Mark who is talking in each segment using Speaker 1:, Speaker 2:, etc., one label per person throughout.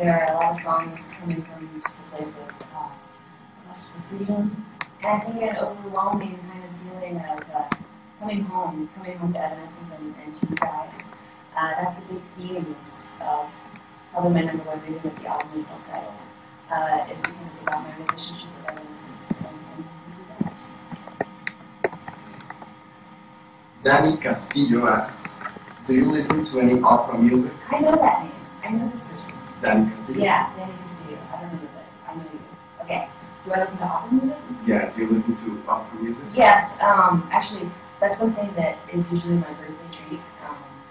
Speaker 1: there are a lot of songs coming from just a place of quest for freedom, and I think an overwhelming kind of feeling of coming home to Evanescence and to you guys. That's a big theme of probably my number one reason that the album is self-titled, is because it's about my relationship with Evanescence and you guys.
Speaker 2: Danny Castillo asks, do you listen to any opera music?
Speaker 1: I know that name. I know this person.
Speaker 2: Danny Castillo?
Speaker 1: Yeah, Danny Castillo. I don't know that. I know you. Okay. Do I listen to opera music?
Speaker 2: Yeah, do you listen to opera music?
Speaker 1: Yes. Actually, that's one thing that is usually my birthday treat,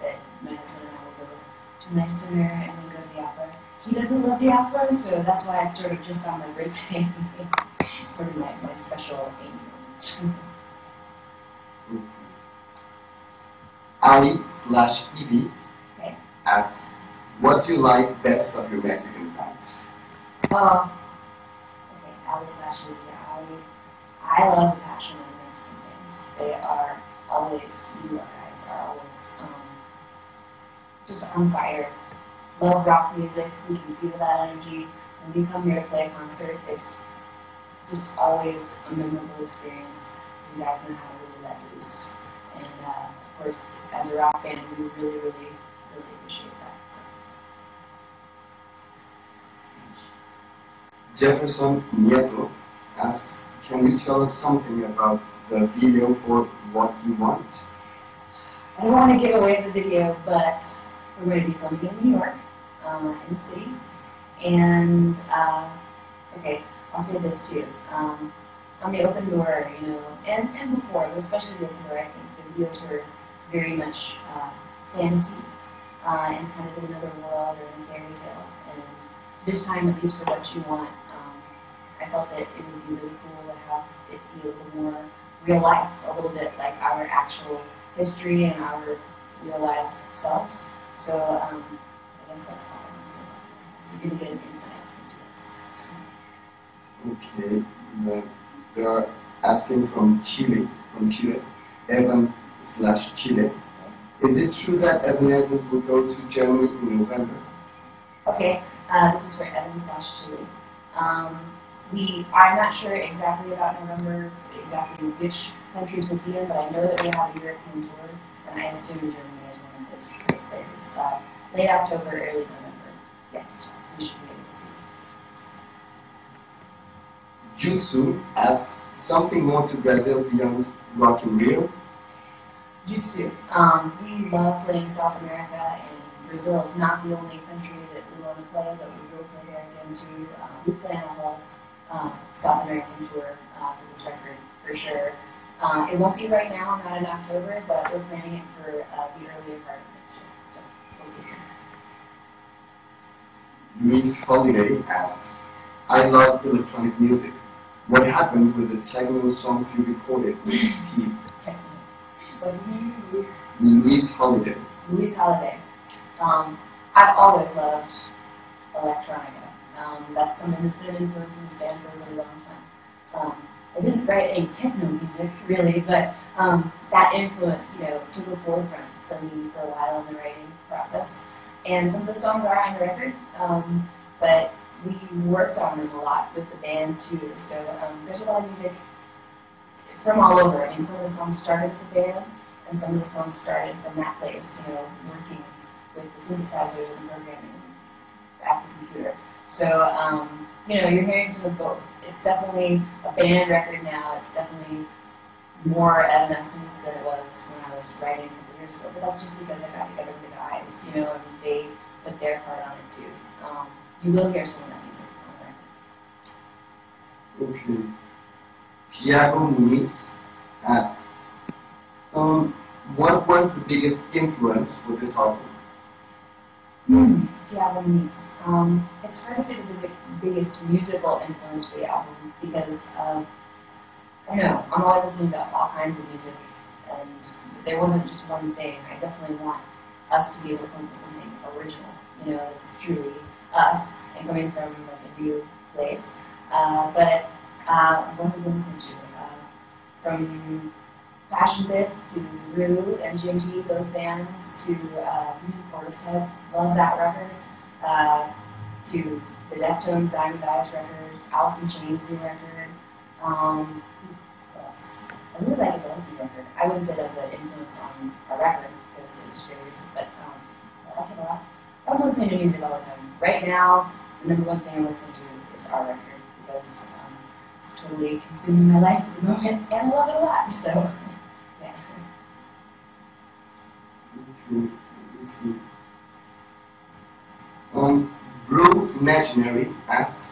Speaker 1: that my husband and I will go to a nice dinner and then go to the opera. He doesn't love the opera, so that's why it's sort of just on my birthday. Sort of my special Amy moment.
Speaker 2: Ali/Evie
Speaker 1: Okay.
Speaker 2: asks, what do you like best of your Mexican fans?
Speaker 1: Okay, Ali/Evie. I love the passion of the Mexican fans. They are always, you guys are always just on fire. Love rock music. We can feel that energy. When we come here to play a concert, it's just always a memorable experience. You guys know how to really let loose. And of course, as a rock band, we really, really, really appreciate that.
Speaker 2: Jefferson Nieto asks, can you tell us something about the video for What You Want?
Speaker 1: I don't want to give away the video, but we're going to be filming in New York, in the city. And, okay, I'll say this too. On the Open Door, and before, but especially the Open Door, I think the videos were very much fantasy, and kind of in another world or in a fairy tale. And this time, at least for What You Want, I felt that it would be really cool to have it be a little more real life, a little bit like our actual history and our real life selves. So I guess that's all I'm going to say. You're going to get an insight into it.
Speaker 2: Okay. They are asking from Chile, Evan/Chile. Is it true that Evanescence will go to Germany in November?
Speaker 1: Okay, this is for Evan/Chile. I'm not sure exactly about November, exactly which countries we'll be in, but I know that we have a European tour, and I assume Germany is one of those places. Late October, early November. Yes, we should be able to see.
Speaker 2: Jutsu asks, something more to Brazil beyond Rock in Rio?
Speaker 1: Jutsu. We love playing South America, and Brazil is not the only country that we want to play, but we will play there again too. We plan a whole South American tour for this record, for sure. It won't be right now, not in October, but we're planning it for the earlier part of next year. So we'll see soon.
Speaker 2: Luis Holiday asks, I love electronic music. What happened with the techno songs you recorded with Steve?
Speaker 1: What's his name?
Speaker 2: Luis Holiday.
Speaker 1: Luis Holiday. I've always loved electronica. That's something that's been an influence in this band for a really long time. I didn't write any techno music, really, but that influence, took a forefront for me for a while in the writing process. And some of the songs are on the record, but we worked on them a lot with the band too. So there's a lot of music from all over. I mean, some of the songs started as a band, and some of the songs started from that place, working with the synthesizers and programming at the computer. So, you're hearing some of both. It's definitely a band record now. It's definitely more Evanescence than it was when I was writing a couple years ago. But that's just because I got together with the guys, and they put their part on it too. You will hear some of that music on the record.
Speaker 2: Okay. Tiago Muniz asks, what was the biggest influence for this album?
Speaker 1: Tiago Muniz. It's hard to say the biggest musical influence for the album because, I don't know, I'm always listening to all kinds of music, and there wasn't just one thing. I definitely want us to be able to come up with something original, that's truly us, and coming from a new place. But what have we listened to? From Passion Pit to Rue and GMT, those bands, to Portishead, love that record. to the Deftones' Diamond Eyes record, Alice in Chains' new record. I really like Adele's new record. I wouldn't say that's an influence on our record because it's very recent, but I like it a lot. I'm listening to music all the time. Right now, the number one thing I'm listening to is our record because it's totally consuming my life at the moment, and I love it a lot. So, yeah.
Speaker 2: Blue Imaginary asks,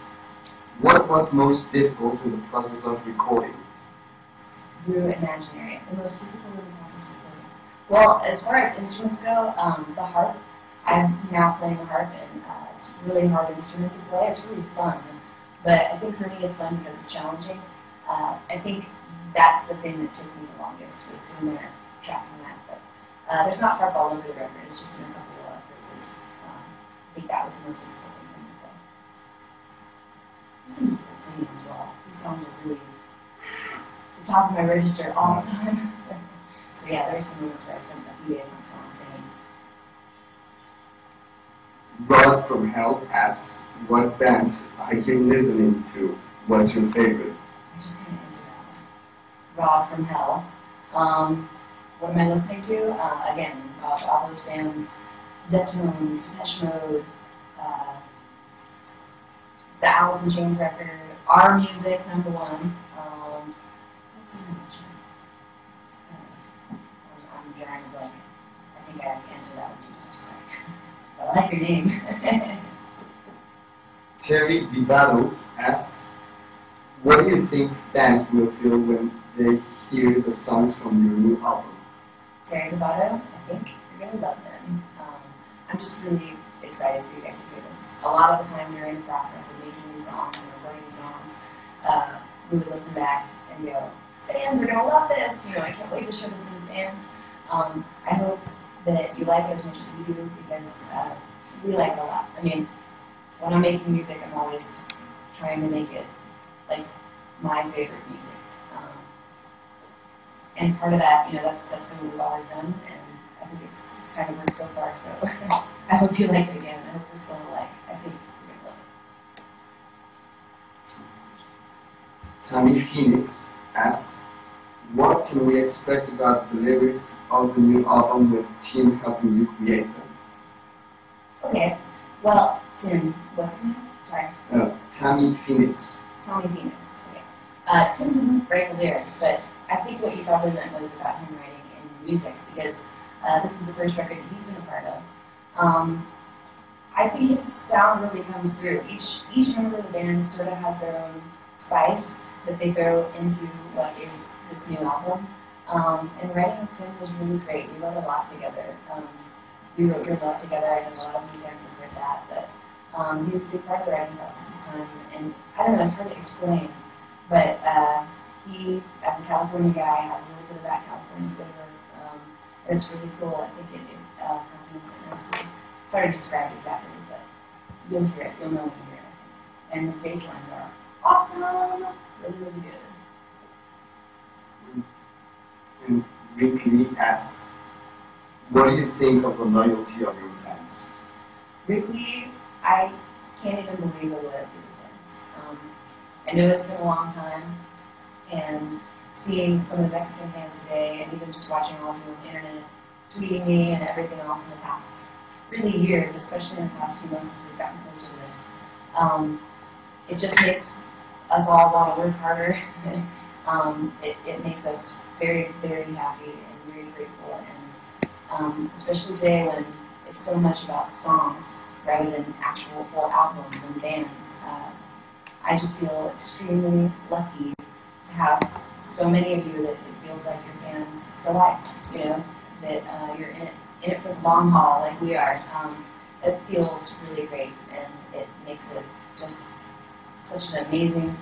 Speaker 2: what was most difficult in the process of recording?
Speaker 1: Blue Imaginary. The most difficult in the process of recording. Well, as far as instruments go, the harp. I'm now playing the harp, and it's a really hard instrument to play. It's really fun, but I think for me it's fun because it's challenging. I think that's the thing that took me the longest, was sitting there tracking that. But there's not harp all over the record. It's just in a couple of places. I think that was the most difficult thing for me to play. There's some difficult things as well. These songs are really the top of my register all the time. So yeah, there's some moments where I spent a few days on song singing.
Speaker 2: Rod from Hell asks, what bands are you listening to? What's your favorite?
Speaker 1: I just kind of answered that one. Rod from Hell. What am I listening to? Again, all those bands, Deftones, Depeche Mode, the Alice in Chains record, Our Music, number one. I'm drawing a blank. I think I answered that one too much, sorry. I like your name.
Speaker 2: Terry Vivado asks, what do you think fans will feel when they hear the songs from your new album?
Speaker 1: Terry Vivado, I think you're going to love them. I'm just really excited for you guys to hear this. A lot of the time during the process of making these songs and recording these songs, we would listen back and go, fans are going to love this. I can't wait to show this to the fans. I hope that you like it as much as we do because we like it a lot. I mean, when I'm making music, I'm always trying to make it like my favorite music. And part of that, that's what we've always done, and I think it's kind of worked so far, so I hope you like it again. I hope we're still I think you're going to love it.
Speaker 2: Tammy Phoenix asks, what can we expect about the lyrics of the new album with Tim helping you create them?
Speaker 1: Okay, well, Tim, what's his name? Sorry.
Speaker 2: Tammy Phoenix.
Speaker 1: Tommy Phoenix, okay. Tim didn't write the lyrics, but I think what you probably meant was about him writing in music, because this is the first record that he's been a part of. I think his sound really comes through. Each member of the band sort of has their own spice that they throw into what is this new album. And writing with Tim was really great. We wrote a lot together. We wrote Your Love together. I did a lot of weekends and heard that, but he was a big part of the writing process this time. And I don't know, it's hard to explain, but he, as a California guy, has a little bit of that California flavor. And it's really cool. I think it complements it nicely. It's hard to describe exactly, but you'll hear it. You'll know when you hear it. And the bass lines are awesome. Really, really good.
Speaker 2: And Ricky asks, what do you think of the loyalty of your fans?
Speaker 1: Ricky, I can't even believe the loyalty of fans. I know it's been a long time, and seeing some of the Mexican fans today, and even just watching all of you on the internet, tweeting me and everything else in the past really years, especially in the past few months as we've gotten closer to this, it just makes us all want to work harder. It makes us very, very happy and very grateful, and especially today when it's so much about songs rather than actual full albums and bands. I just feel extremely lucky to have so many of you that it feels like you're fans for life, that you're in it for the long haul like we are. It feels really great, and it makes it just such an amazing,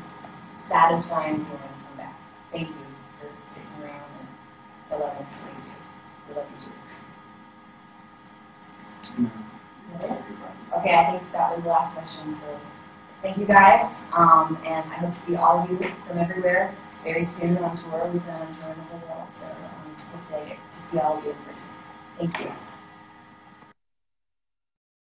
Speaker 1: satisfying feeling to come back. Thank you for sticking around, and I love it. Thank you. We love you too. Okay, I think that was the last question, so thank you guys, and I hope to see all of you from everywhere very soon on tour. We've been on tour in the whole world, so hopefully I get to see all of you in person. Thank you.